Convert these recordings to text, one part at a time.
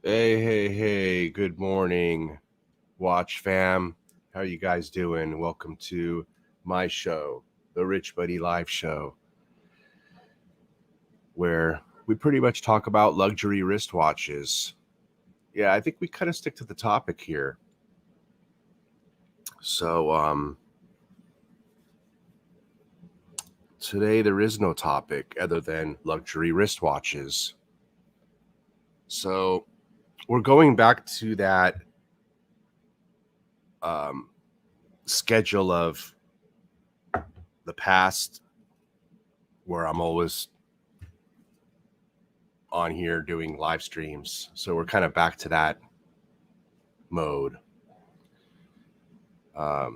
Hey, good morning, Watch fam. How are you guys doing? Welcome to my show, the RichBuddy Live Show, where we pretty much talk about luxury wristwatches. Yeah, I think we kind of stick to the topic here. So, today there is no topic other than luxury wristwatches. So, we're going back to that schedule of the past where I'm always on here doing live streams. So we're kind of back to that mode. My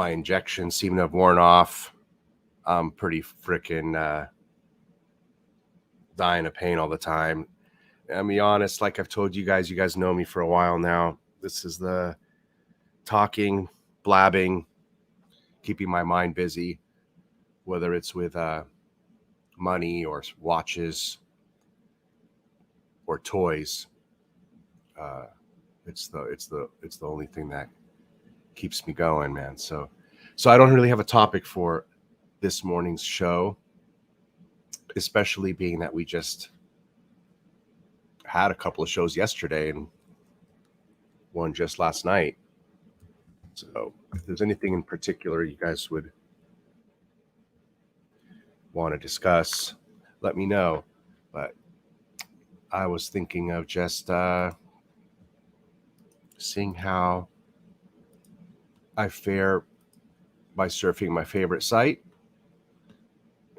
injections seem to have worn off. I'm pretty freaking dying of pain all the time. I'll be honest, like I've told you guys know me for a while now. This is the talking, blabbing, keeping my mind busy, whether it's with money or watches or toys. It's the only thing that keeps me going, man. So I don't really have a topic for this morning's show, especially being that we just had a couple of shows yesterday and one just last night. So if there's anything in particular you guys would want to discuss, let me know. But I was thinking of just seeing how I fare by surfing my favorite site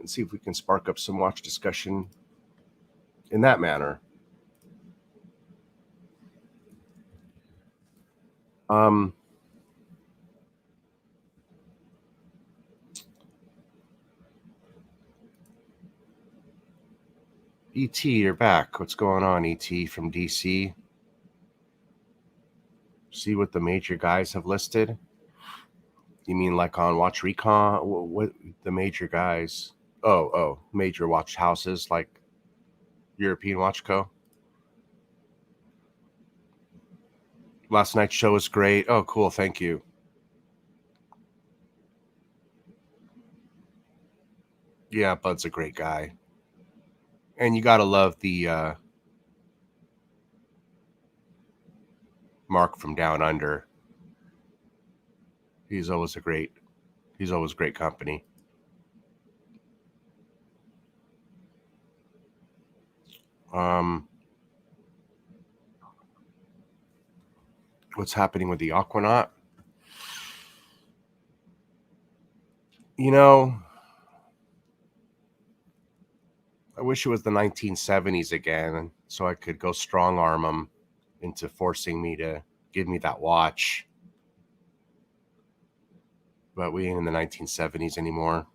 and see if we can spark up some watch discussion in that manner. ET, you're back. What's going on, ET from DC? See what the major guys have listed? You mean like on Watch Recon? What the major guys? Oh, major watch houses like European Watch Co. Last night's show was great. Oh, cool. Thank you. Yeah, Bud's a great guy. And you got to love the Mark from Down Under. He's always great company. What's happening with the Aquanaut? You know, I wish it was the 1970s again so I could go strong arm them into forcing me to give me that watch. But we ain't in the 1970s anymore.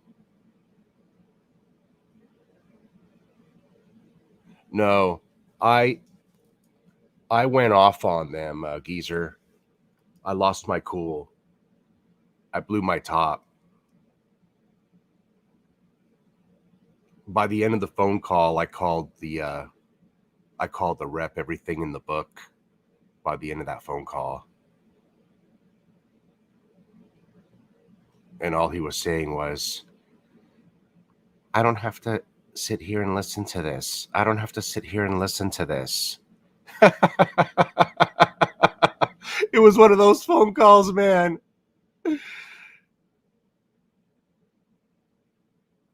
No, I went off on them, geezer. I lost my cool. I blew my top. By the end of the phone call, I called the rep everything in the book. By the end of that phone call, and all he was saying was, "I don't have to sit here and listen to this. I don't have to sit here and listen to this." It was one of those phone calls, man.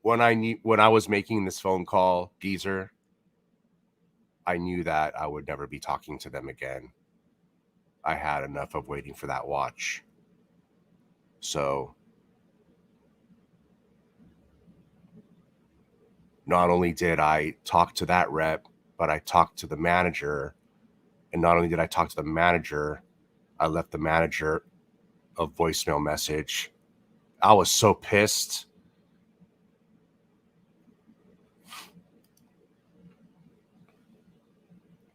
When I was making this phone call, geezer, I knew that I would never be talking to them again. I had enough of waiting for that watch. So not only did I talk to that rep, but I talked to the manager. And not only did I talk to the manager, I left the manager a voicemail message. I was so pissed.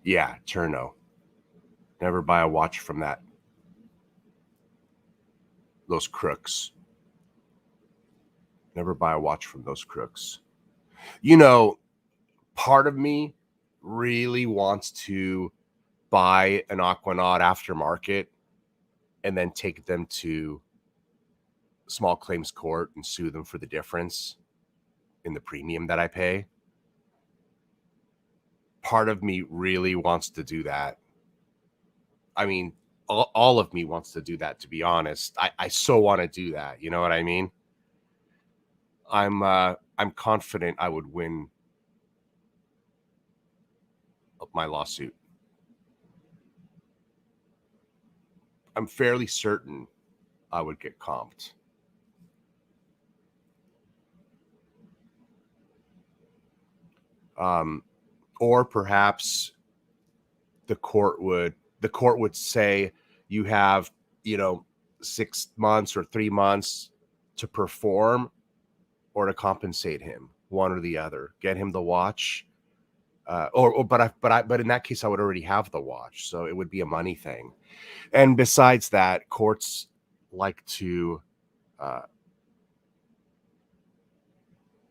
Yeah, Cherno. Never buy a watch from those crooks. Never buy a watch from those crooks. You know, part of me really wants to buy an Aquanaut aftermarket and then take them to small claims court and sue them for the difference in the premium that I pay. Part of me really wants to do that. I mean, all of me wants to do that, to be honest. I so want to do that. You know what I mean? I'm confident I would win my lawsuit. I'm fairly certain I would get comped. Or perhaps the court would say you have 6 months or 3 months to perform or to compensate him, one or the other. Get him the watch, but in that case I would already have the watch, so it would be a money thing. And besides that, courts like to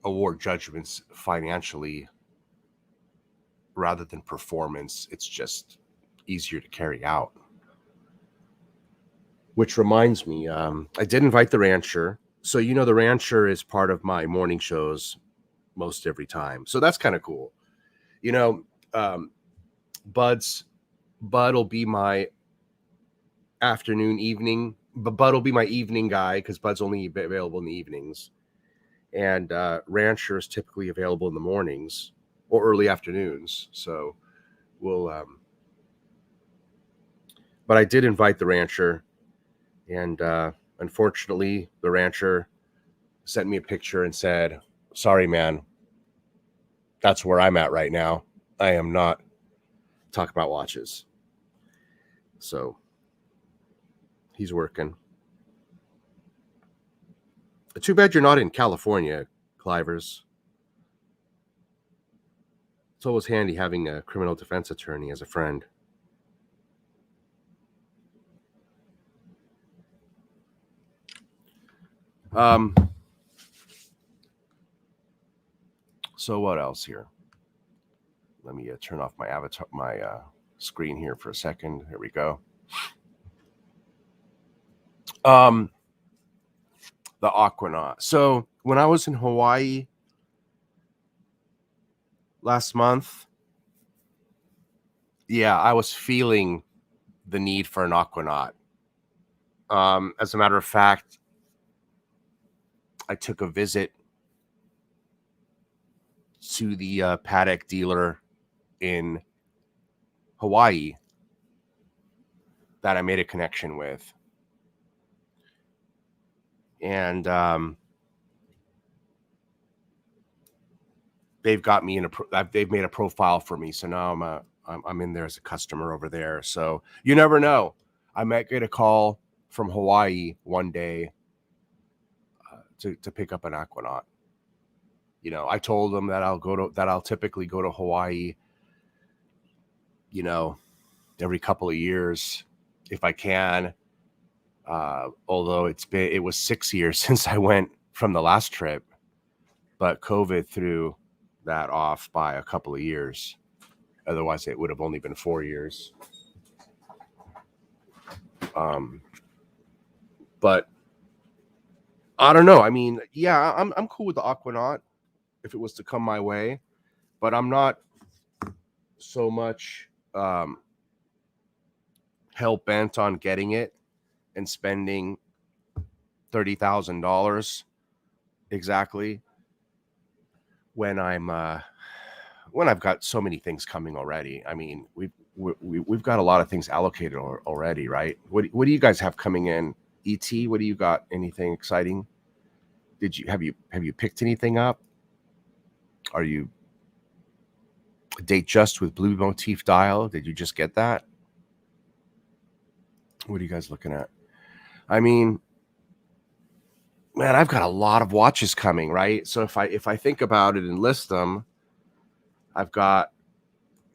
award judgments financially rather than performance. It's just easier to carry out. Which reminds me, I did invite the rancher. So, the rancher is part of my morning shows most every time. So that's kind of cool. Um, Bud will be my evening, but Bud will be my evening guy because Bud's only available in the evenings. And rancher is typically available in the mornings or early afternoons. So but I did invite the rancher, and unfortunately, the rancher sent me a picture and said, "Sorry, man, that's where I'm at right now. I am not talking about watches." So he's working. Too bad you're not in California, Clivers. It's always handy having a criminal defense attorney as a friend. So what else here? Let me turn off my avatar, my screen here for a second. Here we go. The Aquanaut. So when I was in Hawaii last month, yeah, I was feeling the need for an Aquanaut. As a matter of fact, I took a visit to the Patek dealer in Hawaii that I made a connection with. And they've got me in they've made a profile for me. So now I'm in there as a customer over there. So you never know. I might get a call from Hawaii one day to pick up an Aquanaut. You know, I told them that I'll typically go to Hawaii, you know, every couple of years if I can. Although it was 6 years since I went from the last trip, but COVID threw that off by a couple of years. Otherwise, it would have only been 4 years. But I don't know. I mean, yeah, I'm cool with the Aquanaut if it was to come my way, but I'm not so much hell bent on getting it and spending $30,000 exactly when I've got so many things coming already. I mean, we've got a lot of things allocated already, right? What do you guys have coming in? ET, what do you got? Anything exciting? Have you picked anything up? Are you date just with blue motif dial? Did you just get that? What are you guys looking at? I mean, man, I've got a lot of watches coming, right? So if I think about it and list them, I've got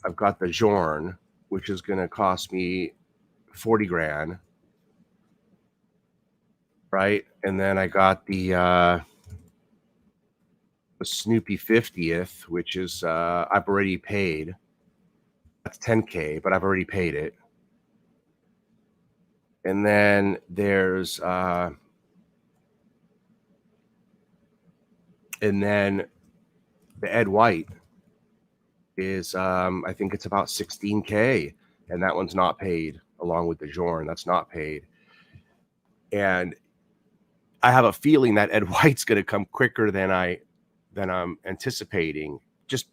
the Journe, which is going to cost me 40 grand, right? And then I got the Snoopy 50th, which is I've already paid. That's 10K, but I've already paid it. And then there's and then the Ed White is I think it's about 16K, and that one's not paid along with the Journe. That's not paid. And I have a feeling that Ed White's going to come quicker than I'm anticipating, just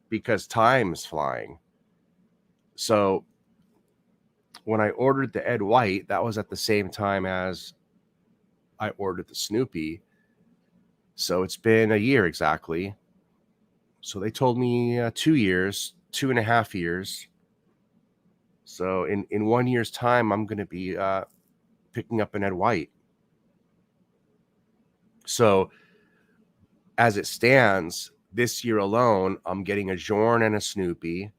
because time's flying. So when I ordered the Ed White, that was at the same time as I ordered the Snoopy. So it's been a year exactly. So they told me 2 years, 2.5 years. So in 1 year's time, I'm going to be picking up an Ed White. So as it stands, this year alone, I'm getting a Journe and a Snoopy,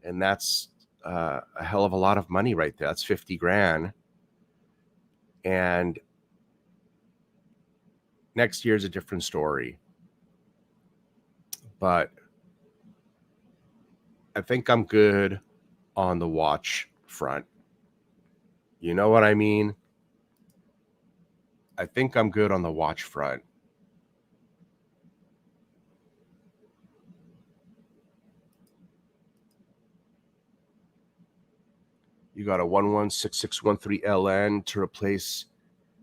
and that's a hell of a lot of money right there. That's 50 grand. And next year's a different story. But I think I'm good on the watch front. You know what I mean? I think I'm good on the watch front. You got a 116613 LN to replace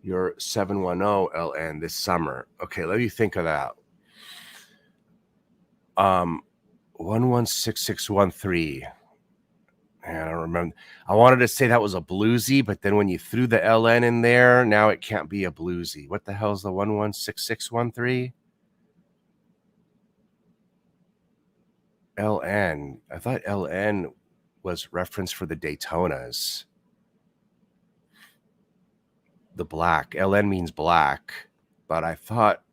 your 710 LN this summer. Okay, let me think of that. 116613. Man, I don't remember. I wanted to say that was a bluesy, but then when you threw the LN in there, now it can't be a bluesy. What the hell is the 116613? LN. I thought LN was reference for the Daytonas. The black. LN means black, but I thought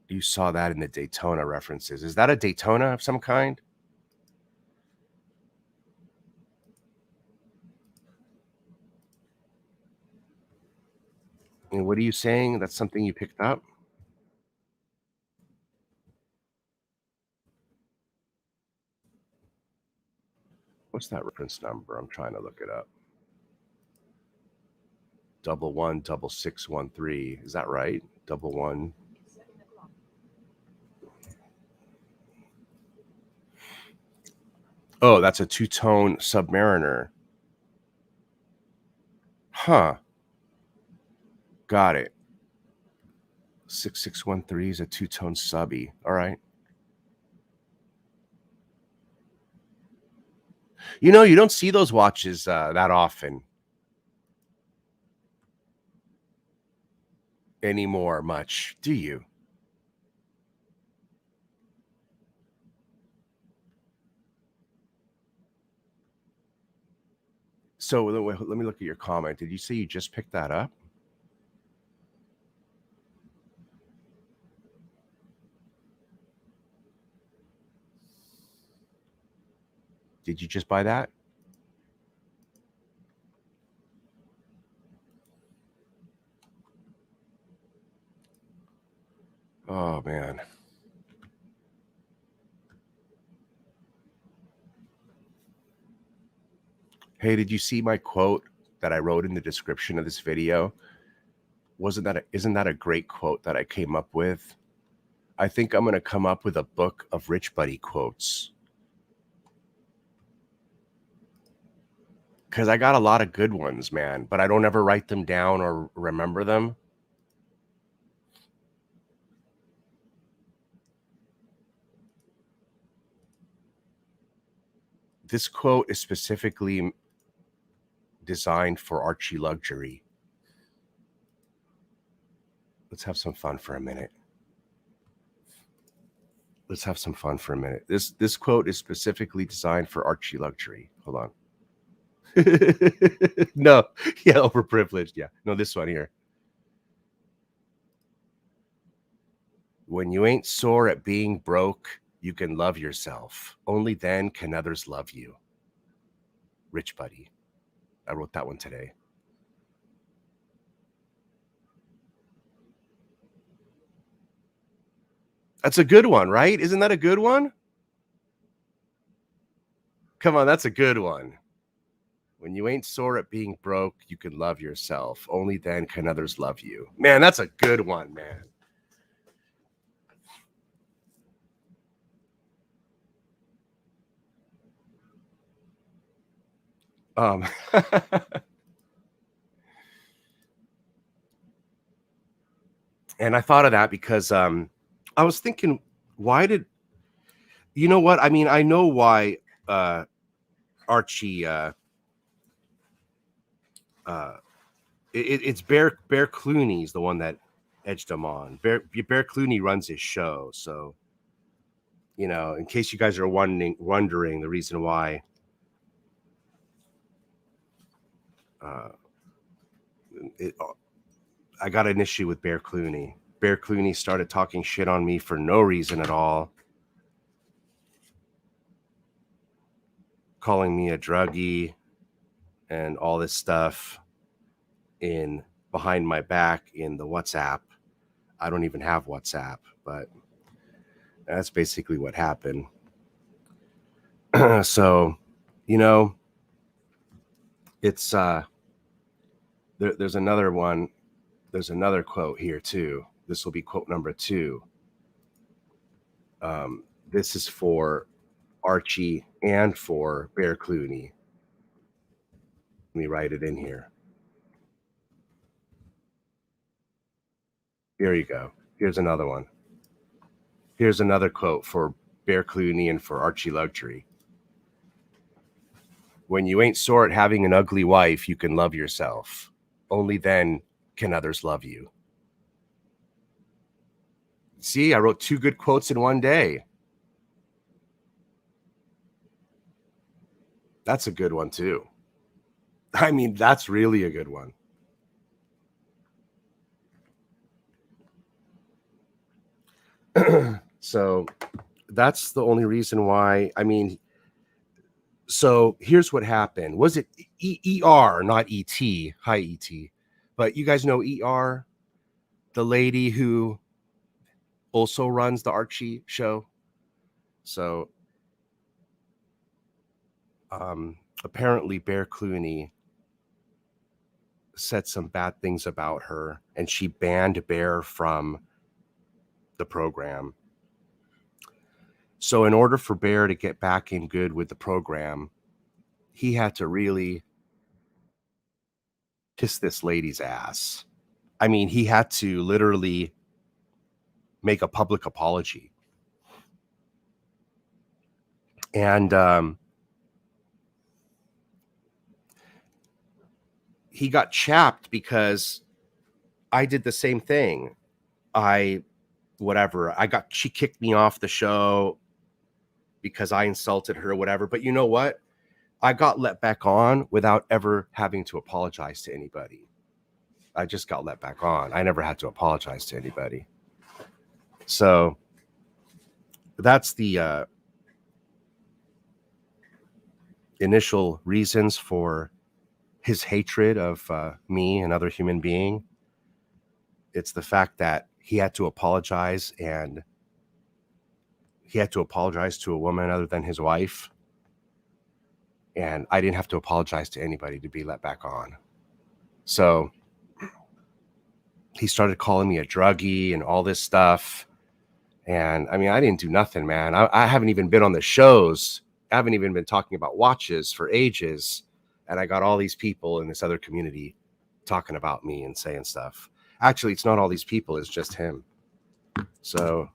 you saw that in the Daytona references. Is that a Daytona of some kind? And what are you saying? That's something you picked up? What's that reference number? I'm trying to look it up. 116613. Is that right? 11. Oh, that's a two-tone Submariner. Huh. Got it. 6613 is a two-tone subby. All right. You know, you don't see those watches that often anymore much, do you? So let me look at your comment. Did you say you just picked that up? Did you just buy that? Oh, man. Hey, did you see my quote that I wrote in the description of this video? Isn't that a great quote that I came up with? I think I'm going to come up with a book of RichBuddy quotes. Because I got a lot of good ones, man, but I don't ever write them down or remember them. This quote is specifically designed for Archie Luxury. Let's have some fun for a minute. This quote is specifically designed for Archie Luxury. Hold on. No, yeah, overprivileged. Yeah, no, this one here. When you ain't sore at being broke, you can love yourself. Only then can others love you. RichBuddy. I wrote that one today. That's a good one, right? Isn't that a good one? Come on, that's a good one. When you ain't sore at being broke, you can love yourself. Only then can others love you. Man, that's a good one, man. And I thought of that because I was thinking, why did you know what? I mean, I know why Archie it's Bear Clooney's the one that edged him on. Bear Clooney runs his show, so you know, in case you guys are wondering the reason why I got an issue with Bear Clooney. Bear Clooney started talking shit on me for no reason at all, calling me a druggie and all this stuff in behind my back in the WhatsApp. I don't even have WhatsApp, but that's basically what happened. So, you know, it's there's another one. There's another quote here too. This will be quote number 2. This is for Archie and for Bear Clooney. Let me write it in here. Here you go. Here's another one. Here's another quote for Bear Clooney and for Archie Luxury. When you ain't sore at having an ugly wife, you can love yourself. Only then can others love you. See, I wrote 2 good quotes in one day. That's a good one too. I mean, that's really a good one. So that's the only reason why. I mean, so here's what happened. Was it ER, not ET? Hi, ET. But you guys know ER, the lady who also runs the Archie show. So apparently Bear Clooney said some bad things about her, and she banned Bear from the program. So in order for Bear to get back in good with the program, he had to really kiss this lady's ass. I mean, he had to literally make a public apology. And he got chapped because I did the same thing. She kicked me off the show because I insulted her or whatever. But you know what? I got let back on without ever having to apologize to anybody. I just got let back on. I never had to apologize to anybody. So that's the initial reasons for his hatred of me, another human being. It's the fact that he had to apologize, and he had to apologize to a woman other than his wife. And I didn't have to apologize to anybody to be let back on. So he started calling me a druggie and all this stuff. And I mean, I didn't do nothing, man. I haven't even been on the shows. I haven't even been talking about watches for ages. And I got all these people in this other community talking about me and saying stuff. Actually, it's not all these people. It's just him. So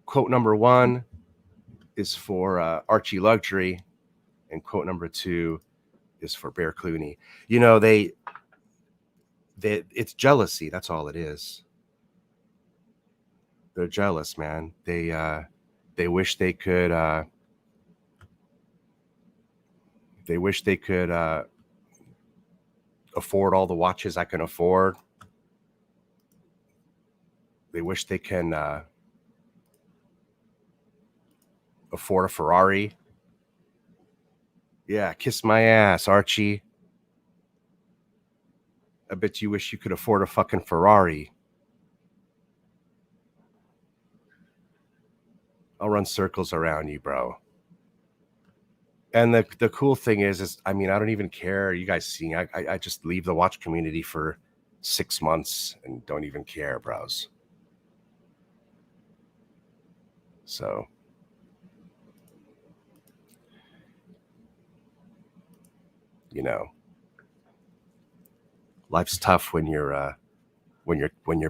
quote number 1 is for Archie Luxury, and quote number 2 is for Bear Clooney. You know, they it's jealousy. That's all it is. They're jealous, man. They wish they could. They wish they could afford all the watches I can afford. They wish they can afford a Ferrari. Yeah, kiss my ass, Archie. I bet you wish you could afford a fucking Ferrari. I'll run circles around you, bro. And the cool thing is I mean, I don't even care. You guys see, I just leave the watch community for 6 months and don't even care, bros. So you know, life's tough when you're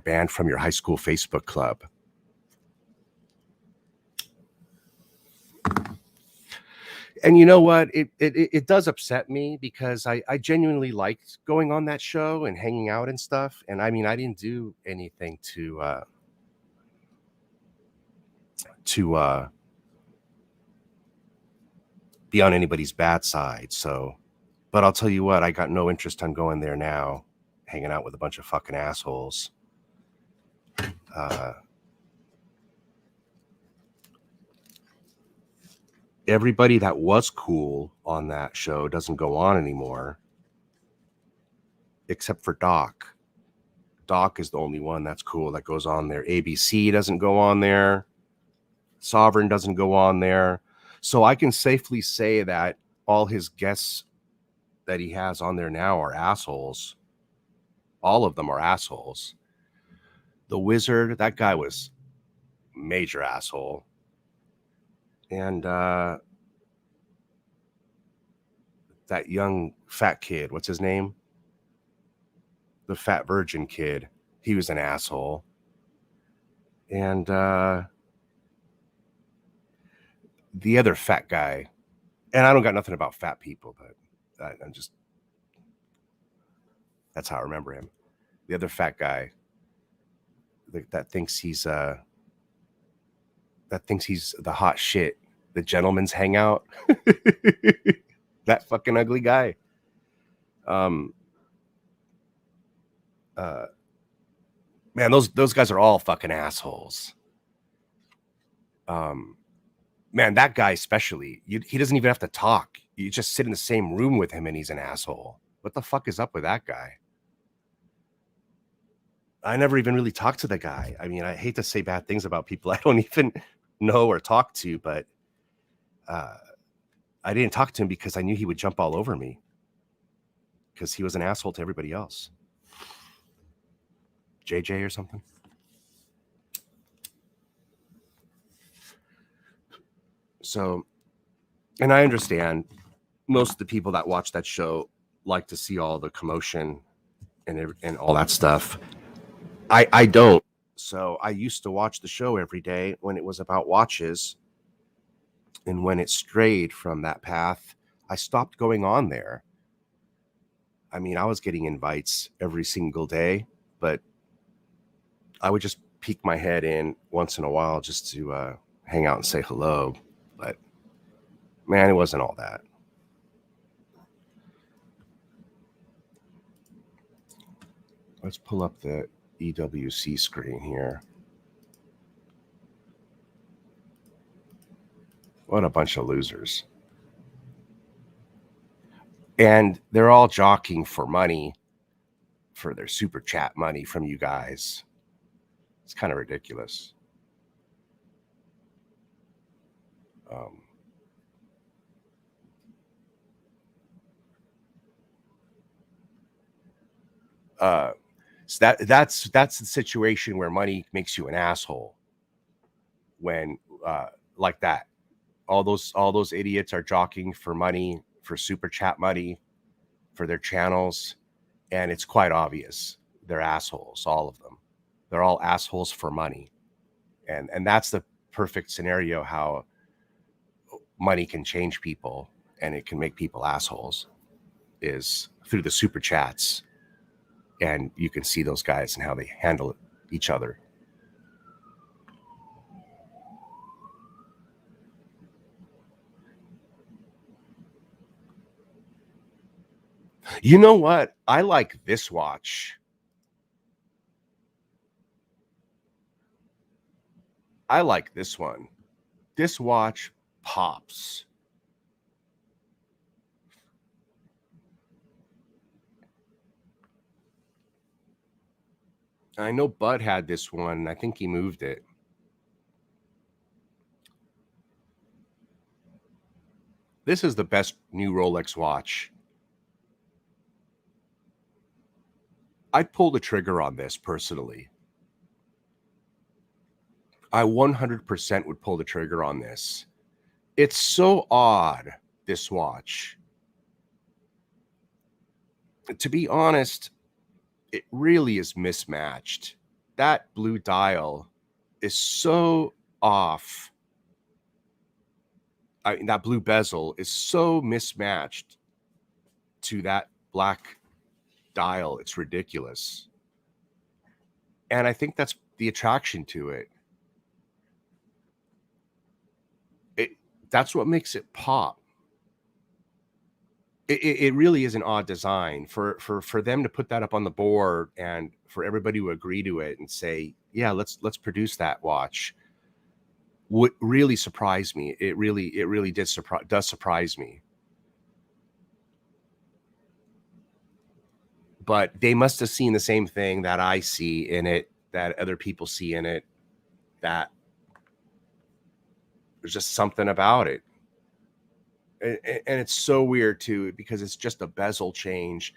banned from your high school Facebook club. And you know what? It does upset me because I genuinely liked going on that show and hanging out and stuff. And I mean, I didn't do anything to be on anybody's bad side. So, but I'll tell you what, I got no interest on going there now, hanging out with a bunch of fucking assholes. Everybody that was cool on that show doesn't go on anymore, except for Doc. Doc is the only one that's cool that goes on there. ABC doesn't go on there. Sovereign doesn't go on there. So I can safely say that all his guests that he has on there now are assholes. All of them are assholes. The Wizard, that guy was major asshole. And that young fat kid, what's his name? The fat virgin kid. He was an asshole. And the other fat guy, and I don't got nothing about fat people, but I'm just, that's how I remember him. The other fat guy that thinks he's the hot shit, the gentleman's hangout. That fucking ugly guy. Man, those guys are all fucking assholes. Man, that guy especially, he doesn't even have to talk. You just sit in the same room with him and he's an asshole. What the fuck is up with that guy? I never even really talked to the guy. I mean, I hate to say bad things about people I don't even know or talk to, but I didn't talk to him because I knew he would jump all over me because he was an asshole to everybody else. JJ or something. So, and I understand most of the people that watch that show like to see all the commotion and all that stuff. I don't. So I used to watch the show every day when it was about watches. And when it strayed from that path, I stopped going on there. I mean, I was getting invites every single day, but I would just peek my head in once in a while just to hang out and say hello. But Man, it wasn't all that. Let's pull up the EWC screen here. What a bunch of losers. And they're all jockeying for money, for their super chat money from you guys. It's kind of ridiculous. So that's the situation where money makes you an asshole. When like that, all those idiots are jockeying for money, for super chat money, for their channels, and it's quite obvious they're assholes. All of them, they're all assholes for money, and that's the perfect scenario how money can change people and it can make people assholes, is through the super chats. And you can see those guys and how they handle each other. You know what? I like this watch. I like this one. This watch pops. I know Bud had this one. I think he moved it. This is the best new Rolex watch. I'd pull the trigger on this personally. I 100% would pull the trigger on this. It's so odd, this watch. To be honest, it really is mismatched. That blue dial is so off. I mean, that blue bezel is so mismatched to that black dial. It's ridiculous. And I think that's the attraction to it. That's what makes it pop. It really is an odd design for them to put that up on the board and for everybody to agree to it and say, yeah, let's produce that watch. Would really surprise me. It really does surprise me. But they must have seen the same thing that I see in it, that other people see in it, that there's just something about it. And it's so weird too, because it's just a bezel change.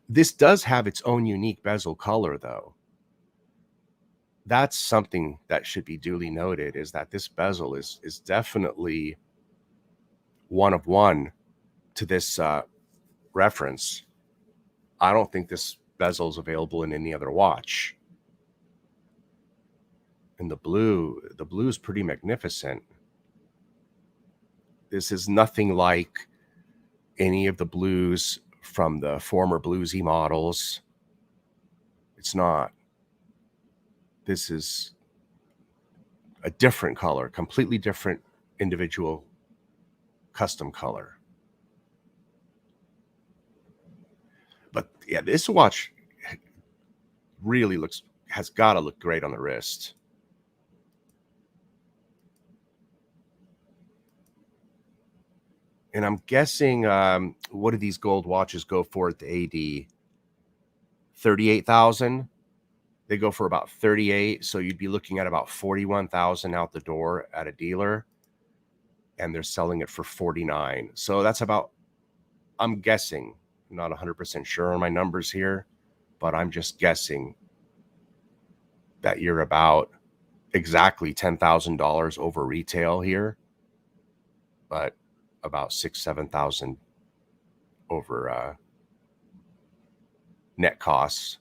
This does have its own unique bezel color, though. That's something that should be duly noted, is that this bezel is definitely one of one to this reference. I don't think this bezel is available in any other watch. And the blue is pretty magnificent. This is nothing like any of the blues from the former bluesy models. It's not. This is a different color, completely different individual custom color. But yeah, this watch really has got to look great on the wrist. And I'm guessing, what do these gold watches go for at the AD? 38,000. They go for about 38, so you'd be looking at about 41,000 out the door at a dealer, and they're selling it for 49. So that's about, I'm guessing, not 100% sure on my numbers here, but I'm just guessing that you're about exactly $10,000 over retail here, but about 6,000-7,000 over net costs,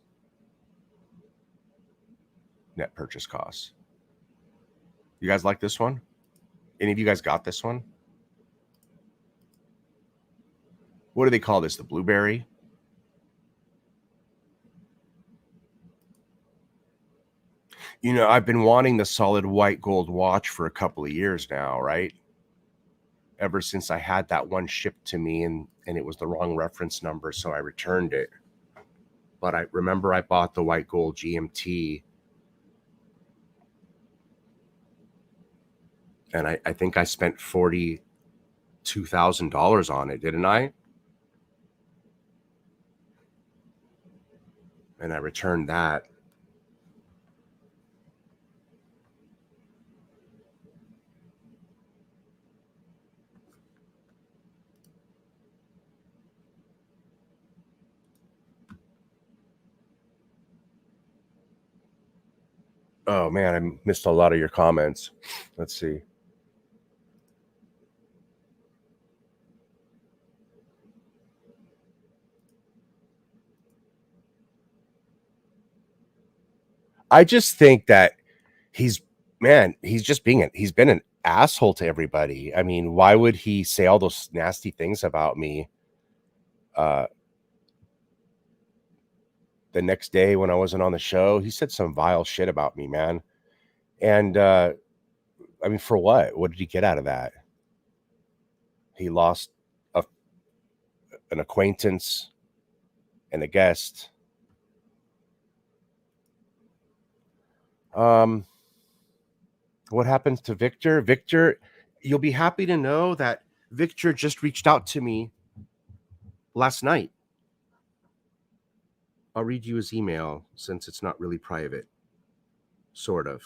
net purchase costs. You guys like this one? Any of you guys got this one? What do they call this? The blueberry? You know, I've been wanting the solid white gold watch for a couple of years now, right? ever since I had that one shipped to me and it was the wrong reference number, so I returned it. But I remember I bought the white gold GMT, and I think I spent $42,000 on it, didn't I? And I returned that. Oh man, I missed a lot of your comments. Let's see. I just think that he's been an asshole to everybody. I mean, why would he say all those nasty things about me? The next day when I wasn't on the show, he said some vile shit about me, man. And I mean, for what? What did he get out of that? He lost an acquaintance and a guest. What happens to Victor? Victor, you'll be happy to know that Victor just reached out to me last night. I'll read you his email since it's not really private. Sort of.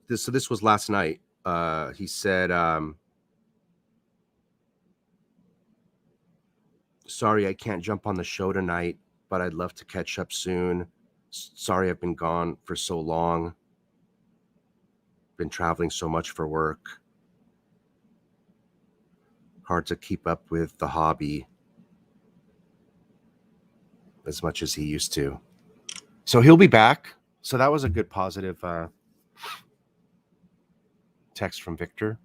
This was last night. He said, sorry, I can't jump on the show tonight, but I'd love to catch up soon. Sorry, I've been gone for so long. Been traveling so much for work. Hard to keep up with the hobby as much as he used to. So he'll be back. So that was a good positive text from Victor.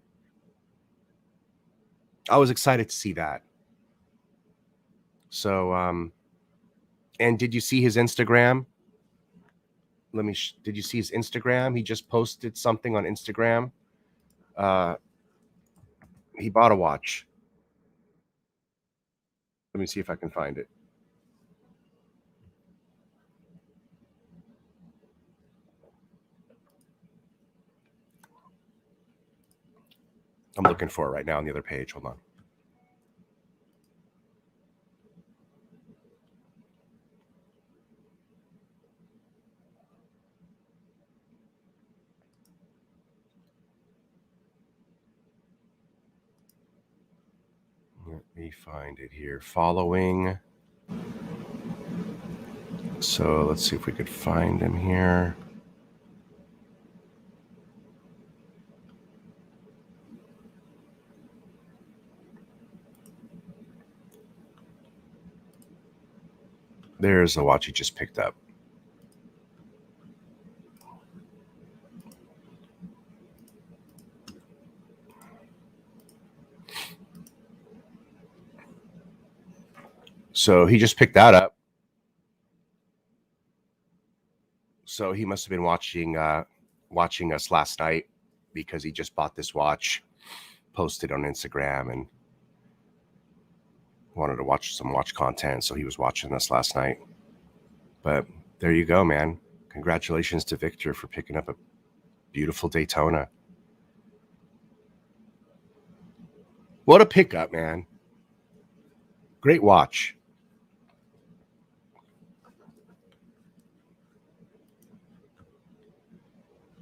I was excited to see that. So, and did you see his Instagram? Did you see his Instagram? He just posted something on Instagram. He bought a watch. Let me see if I can find it. I'm looking for it right now on the other page. Hold on. Let me find it here. Following. So let's see if we could find him here. There's the watch he just picked up. So he just picked that up. So he must have been watching us last night because he just bought this watch, posted on Instagram, and wanted to watch some watch content. So he was watching us last night. But there you go, man. Congratulations to Victor for picking up a beautiful Daytona. What a pickup, man. Great watch.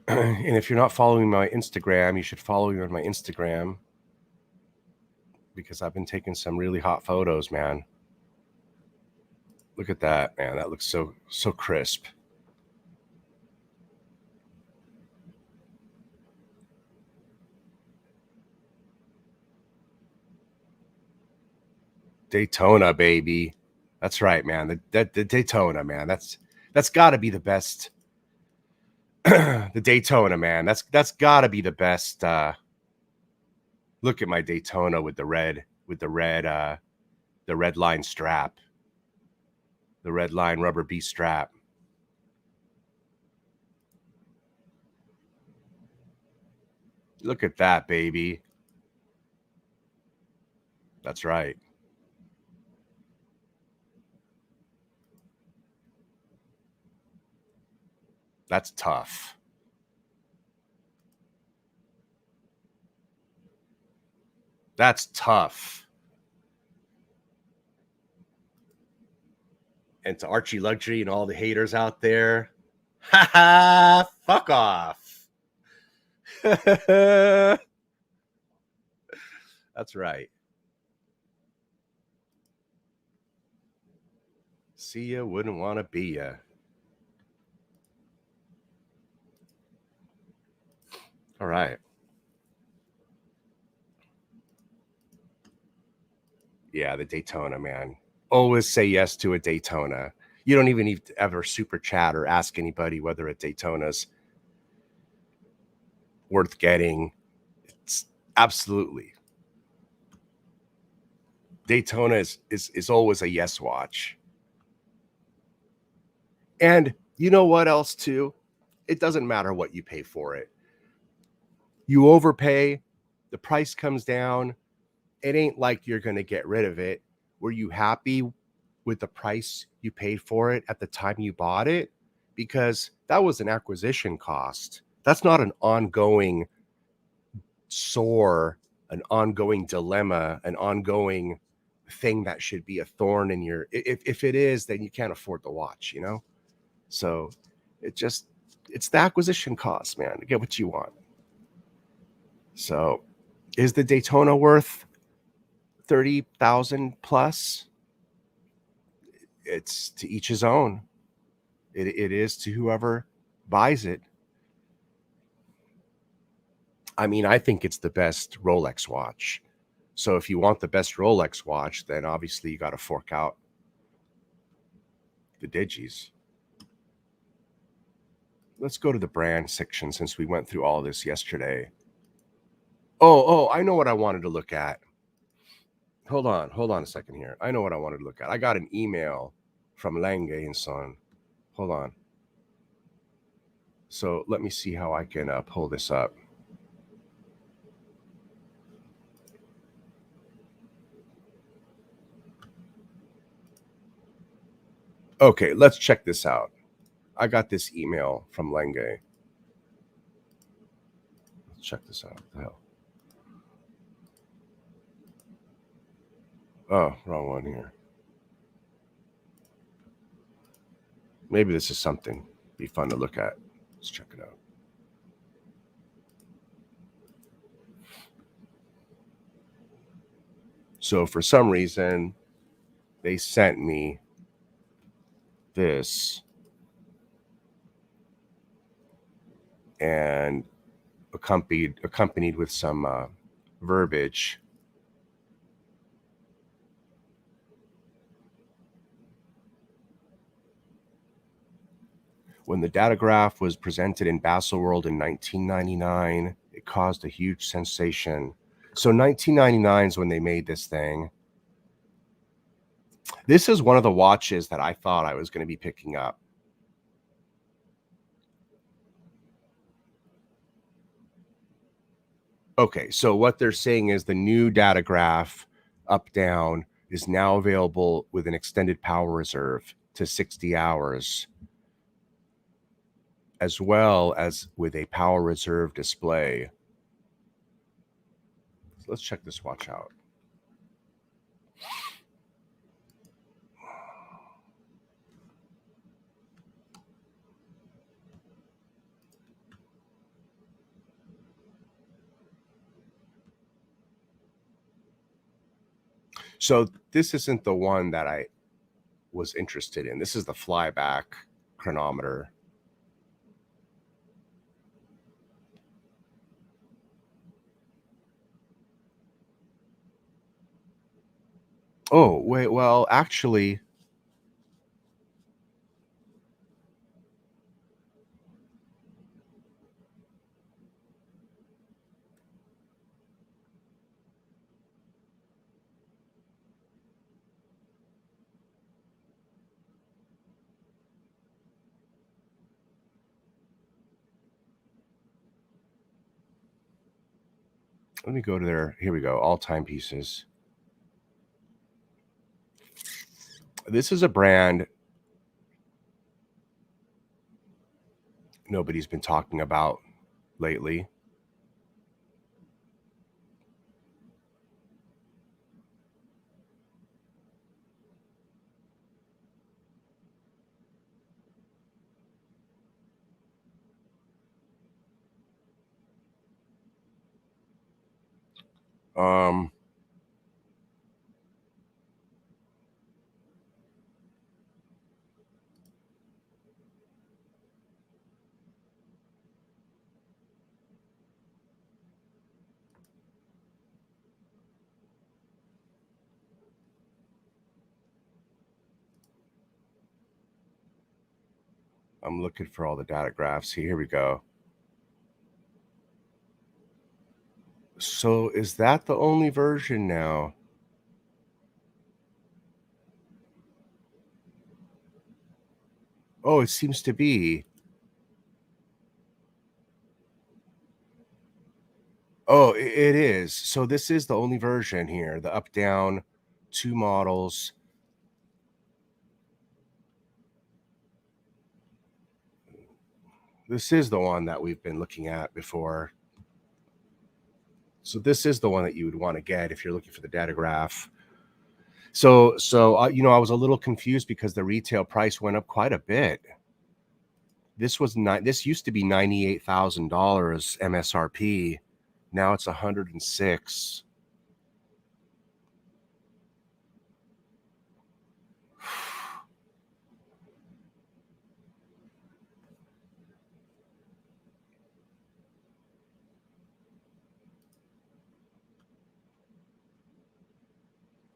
And if you're not following my Instagram, you should follow me on my Instagram because I've been taking some really hot photos, man. Look at that, man. That looks so crisp. Daytona, baby. That's right, man. The Daytona, man. That's got to be the best. The Daytona, man. That's got to be the best. Look at my Daytona with the red line strap, the red line rubber B strap. Look at that, baby. That's right. That's tough. That's tough. And to Archie Luxury and all the haters out there, ha ha, fuck off. That's right. See ya, wouldn't want to be ya. All right. Yeah, the Daytona, man. Always say yes to a Daytona. You don't even need to ever super chat or ask anybody whether a Daytona's worth getting. It's absolutely. Daytona is always a yes watch. And you know what else too? It doesn't matter what you pay for it. You overpay, the price comes down. It ain't like you're going to get rid of it. Were you happy with the price you paid for it at the time you bought it? Because that was an acquisition cost. That's not an ongoing sore, an ongoing dilemma, an ongoing thing that should be a thorn in your. If it is, then you can't afford the watch, you know? So it's the acquisition cost, man, to get what you want. So is the Daytona worth 30,000 plus? It's to each his own. It is to whoever buys it. I mean, I think it's the best Rolex watch. So if you want the best Rolex watch, then obviously you got to fork out the digis. Let's go to the brand section since we went through all this yesterday. Oh, I know what I wanted to look at. Hold on a second here. I know what I wanted to look at. I got an email from Lange and Son. Hold on. So let me see how I can pull this up. Okay, let's check this out. I got this email from Lange. Let's check this out. What the hell? Oh, wrong one here. Maybe this is something be fun to look at. Let's check it out. So for some reason, they sent me this and accompanied with some verbiage. When the datagraph was presented in Baselworld in 1999, it caused a huge sensation. So 1999 is when they made this thing. This is one of the watches that I thought I was going to be picking up. Okay, so what they're saying is the new datagraph up down is now available with an extended power reserve to 60 hours, as well as with a power reserve display. So let's check this watch out. So this isn't the one that I was interested in. This is the flyback chronometer. Oh, wait, well, actually, Let me go to there. Here we go. All timepieces. This is a brand nobody's been talking about lately. Um, I'm looking for all the data graphs. Here we go. So is that the only version now? Oh, it seems to be. Oh, it is. So this is the only version here. The up down, two models. This is the one that we've been looking at before. So this is the one that you would want to get if you're looking for the data graph. So I was a little confused because the retail price went up quite a bit. This used to be $98,000 MSRP. Now it's 106.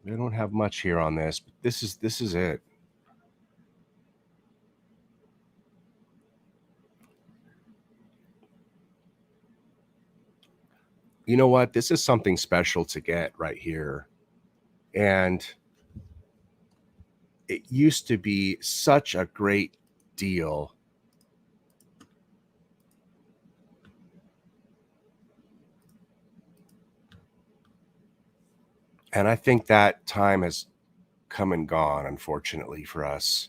They don't have much here on this, but this is it. You know what? This is something special to get right here. And it used to be such a great deal. And I think that time has come and gone, unfortunately, for us.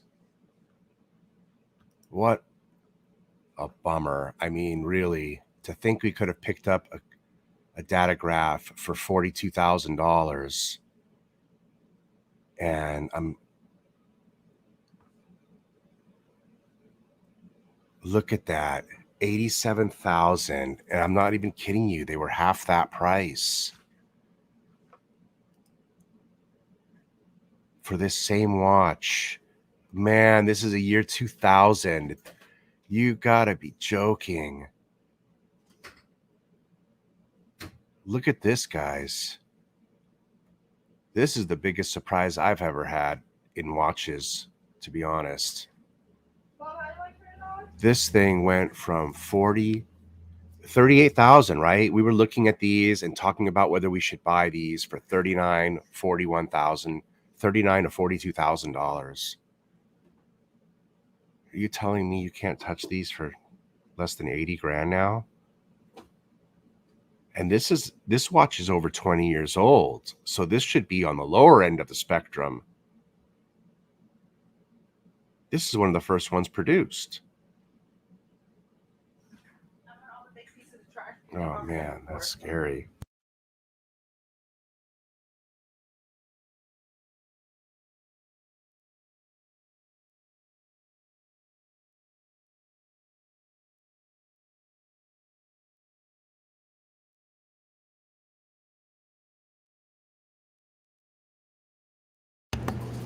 What a bummer. I mean, really, to think we could have picked up a data graph for $42,000. And look at that, 87,000. And I'm not even kidding you. They were half that price for this same watch. Man, this is a year 2000. You gotta be joking. Look at this, guys. This is the biggest surprise I've ever had in watches, to be honest. This thing went from 38,000, right? We were looking at these and talking about whether we should buy these for 39, 41,000, 39 to $42,000. Are you telling me you can't touch these for less than 80 grand now? And this watch is over 20 years old, so this should be on the lower end of the spectrum. This is one of the first ones produced. Oh man, that's scary.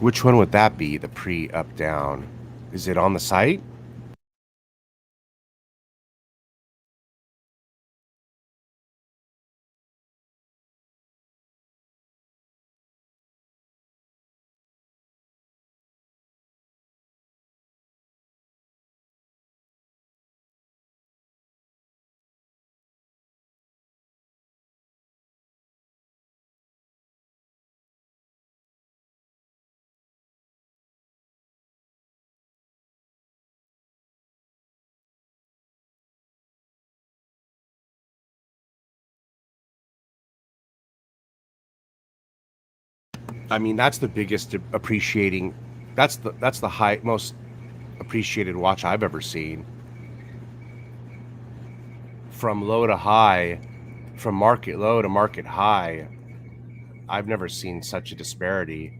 Which one would that be? The pre up down? Is it on the site? I mean, that's the biggest appreciating. That's the high most appreciated watch I've ever seen. From low to high, from market low to market high, I've never seen such a disparity.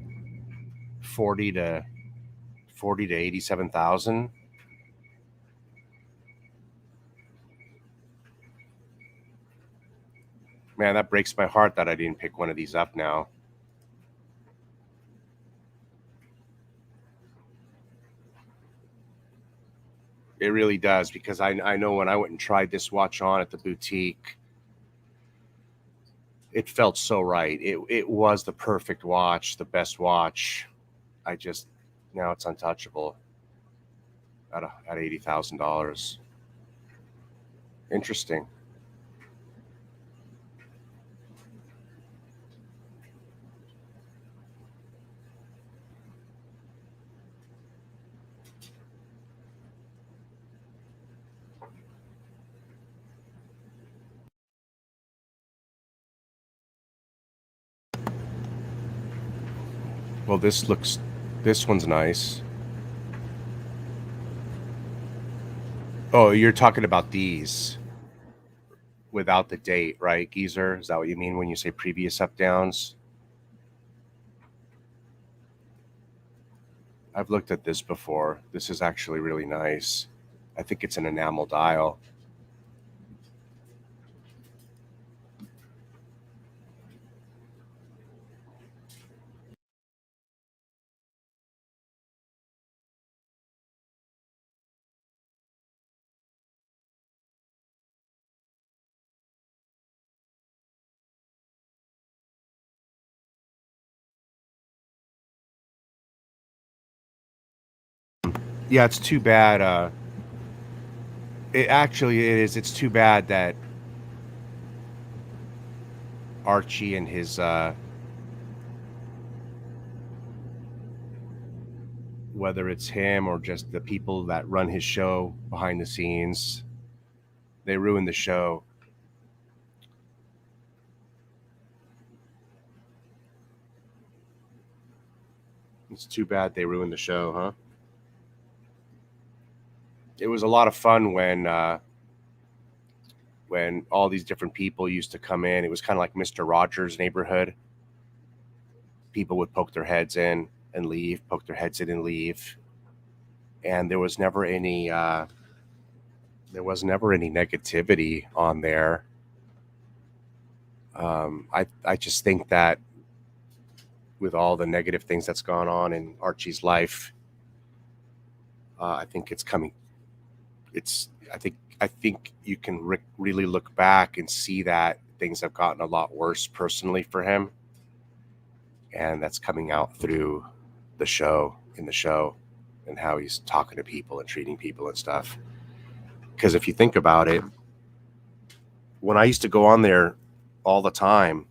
40 to 87,000. Man, that breaks my heart that I didn't pick one of these up now. It really does, because I know when I went and tried this watch on at the boutique, it felt so right. It was the perfect watch, the best watch. I just Now it's untouchable at $80,000. Interesting. Well, this one's nice. Oh, you're talking about these without the date, right, Geezer? Is that what you mean when you say previous up downs? I've looked at this before. This is actually really nice. I think it's an enamel dial. Yeah, it's too bad. It actually it is. It's too bad that Archie and his whether it's him or just the people that run his show behind the scenes, they ruin the show. It's too bad they ruined the show, huh? It was a lot of fun when all these different people used to come in. It was kind of like Mr. Rogers' neighborhood. People would poke their heads in and leave, poke their heads in and leave, and there was never any negativity on there. I just think that with all the negative things that's gone on in Archie's life, I think it's coming. I think you can really look back and see that things have gotten a lot worse personally for him, and that's coming out through the show, and how he's talking to people and treating people and stuff. Because if you think about it, when I used to go on there all the time,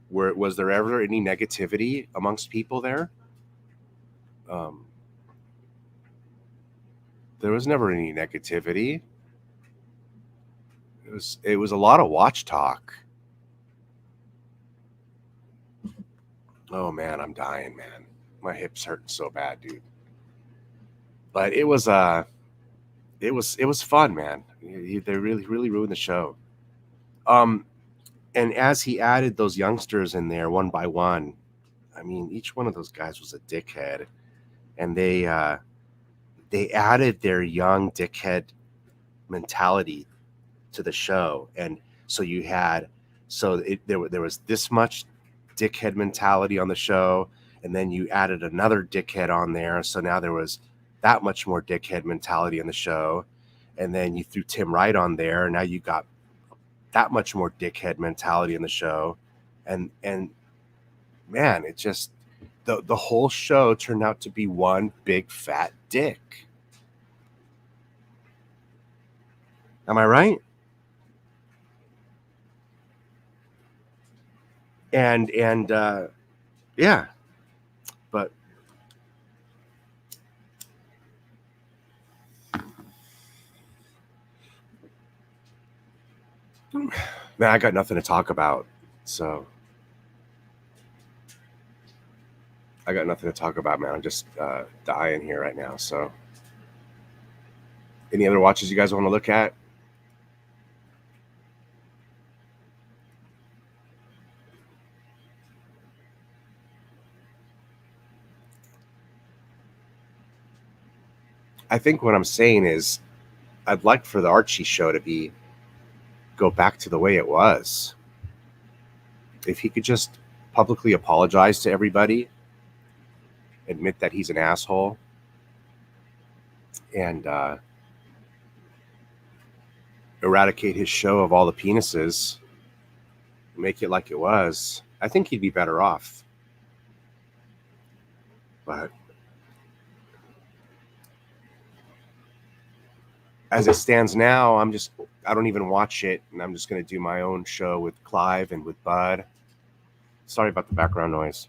where was there ever any negativity amongst people there? Um, there was never any negativity. It was a lot of watch talk. Oh man, I'm dying, man. My hips hurting so bad, dude. But it was fun, man. They really ruined the show. Um, and as he added those youngsters in there one by one, I mean, each one of those guys was a dickhead, and they added their young dickhead mentality to the show, and so you had there was this much dickhead mentality on the show, and then you added another dickhead on there, so now there was that much more dickhead mentality on the show, and then you threw Tim Wright on there, and now you got that much more dickhead mentality in the show, and man, it just the whole show turned out to be one big fat dick. Am I right? And yeah, but man, I got nothing to talk about. So I got nothing to talk about, man. I'm just dying here right now. So, any other watches you guys want to look at? I think what I'm saying is I'd like for the Archie show to go back to the way it was. If he could just publicly apologize to everybody, admit that he's an asshole, and eradicate his show of all the penises, make it like it was, I think he'd be better off. But as it stands now, I don't even watch it, and I'm just going to do my own show with Clive and with Bud. Sorry about the background noise.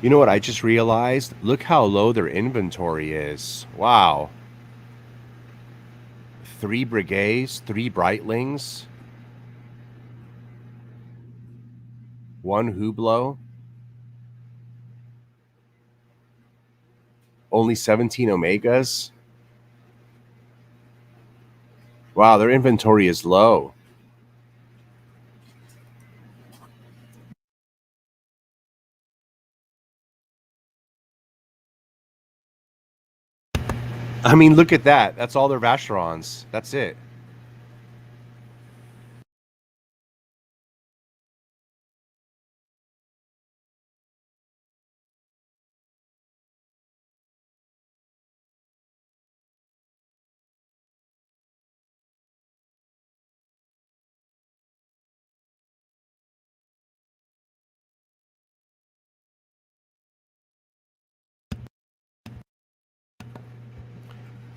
You know what I just realized? Look how low their inventory is. Wow. 3 Brigades, 3 Breitlings, 1 Hublot, only 17 Omegas. Wow, their inventory is low. I mean, look at that. That's all their Vacherons. That's it.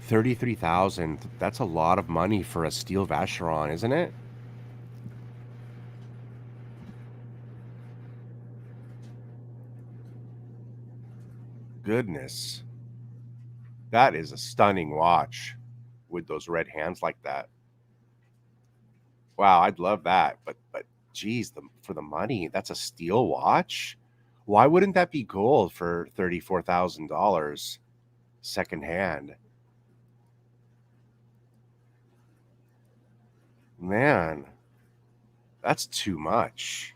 $33,000. That's a lot of money for a steel Vacheron, isn't it? Goodness. That is a stunning watch with those red hands like that. Wow, I'd love that. But geez, for the money, that's a steel watch? Why wouldn't that be gold for $34,000 secondhand? Man, that's too much.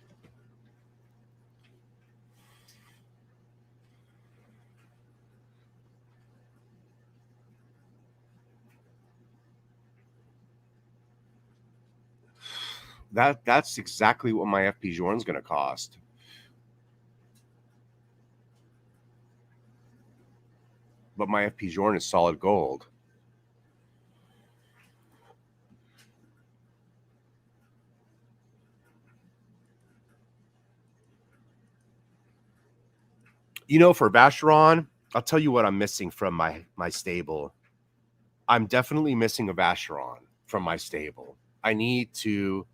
That's exactly what my FP Journ's going to cost. But my FP Journ is solid gold. You know, for Vacheron, I'll tell you what I'm missing from my stable. I'm definitely missing a Vacheron from my stable. I need to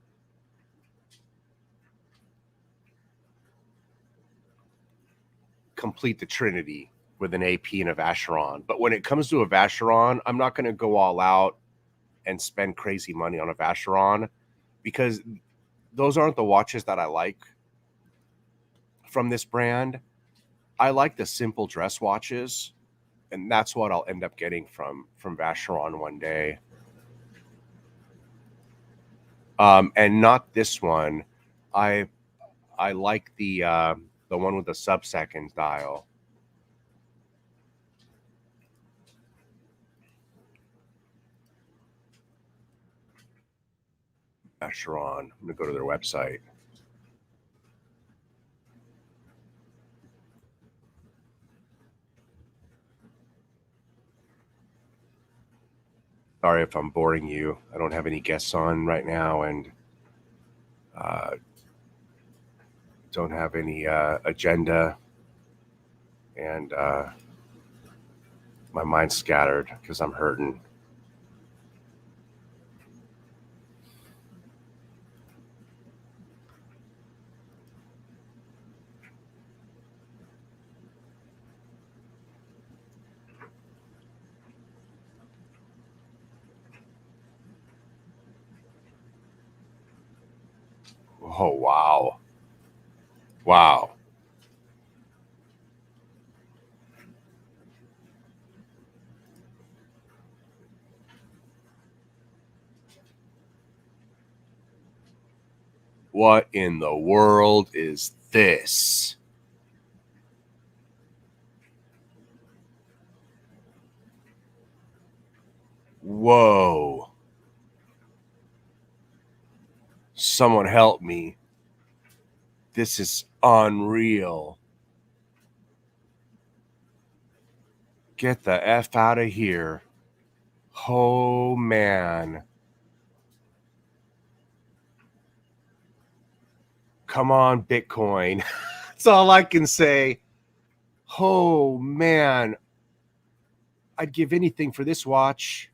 complete the Trinity with an AP and a Vacheron. But when it comes to a Vacheron, I'm not going to go all out and spend crazy money on a Vacheron because those aren't the watches that I like from this brand. I like the simple dress watches, and that's what I'll end up getting from Vacheron one day. And not this one. I like the one with the sub-second dial. Vacheron. I'm gonna go to their website. Sorry if I'm boring you. I don't have any guests on right now, and don't have any agenda, and my mind's scattered because I'm hurting. Oh, wow. Wow. What in the world is this? Whoa. Someone help me. This is unreal. Get the F out of here. Oh, man. Come on, Bitcoin. That's all I can say. Oh, man. I'd give anything for this watch.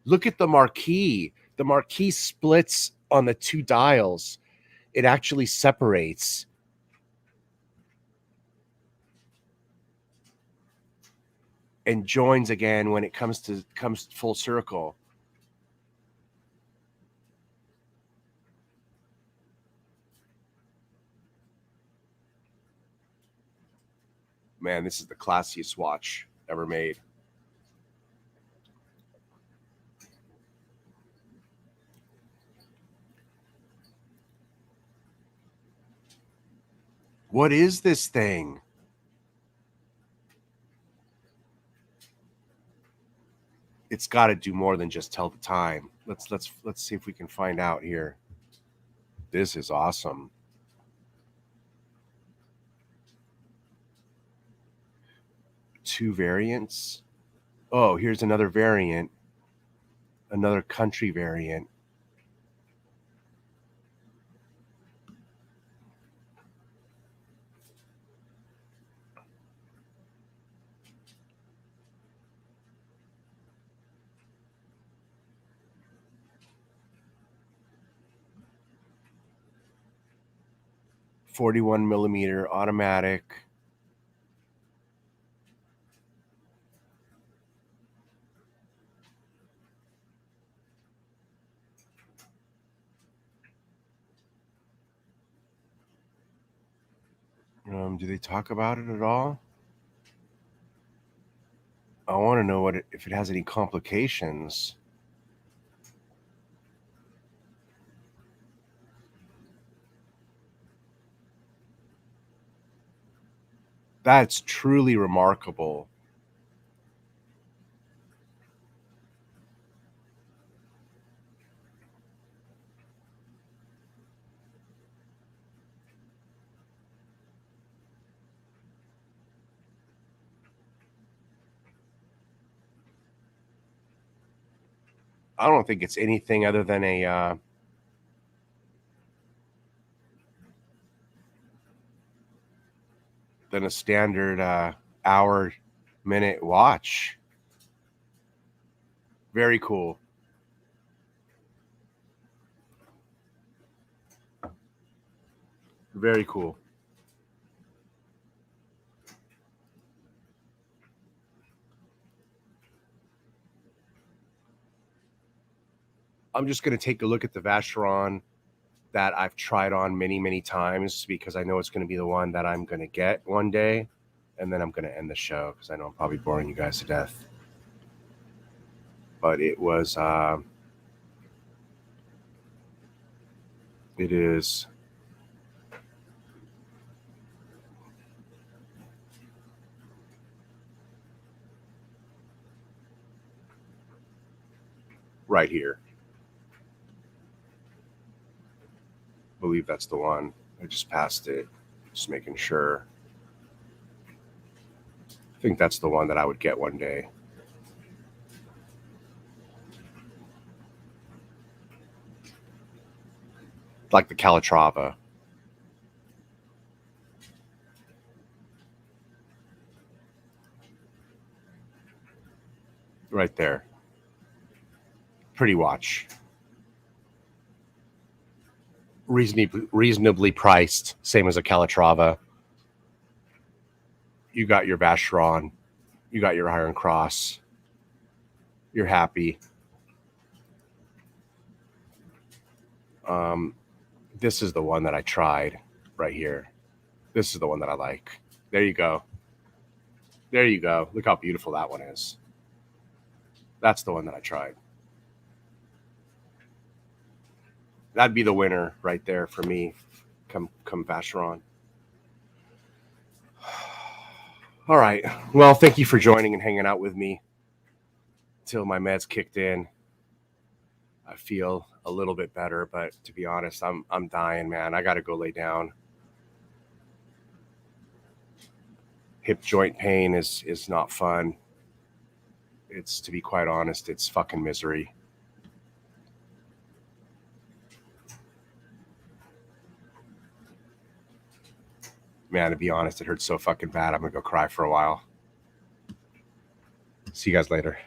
Look at the marquee. The marquee splits on the two dials. It actually separates. And joins again when it comes full circle. Man, this is the classiest watch ever made. What is this thing? It's got to do more than just tell the time. Let's see if we can find out here. This is awesome. Two variants. Oh, here's another variant. Another country variant. .41 millimeter automatic. Do they talk about it at all? I want to know if it has any complications. That's truly remarkable. I don't think it's anything other than a standard hour-minute watch. Very cool. Very cool. I'm just going to take a look at the Vacheron that I've tried on many, many times because I know it's going to be the one that I'm going to get one day. And then I'm going to end the show because I know I'm probably boring you guys to death. But it was, it is right here. I believe that's the one. I just passed it, just making sure. I think that's the one that I would get one day. Like the Calatrava. Right there. Pretty watch. Reasonably priced, same as a Calatrava. You got your Vacheron, you got your Iron Cross. You're happy. this is the one that I tried right here. This is the one that I like. There you go. There you go. Look how beautiful that one is. That's the one that I tried. That'd be the winner right there for me. Come Vacheron. All right. Well, thank you for joining and hanging out with me till my meds kicked in. I feel a little bit better, but to be honest, I'm dying, man. I got to go lay down. Hip joint pain is not fun. It's, to be quite honest, it's fucking misery. Man, to be honest, it hurts so fucking bad. I'm gonna go cry for a while. See you guys later.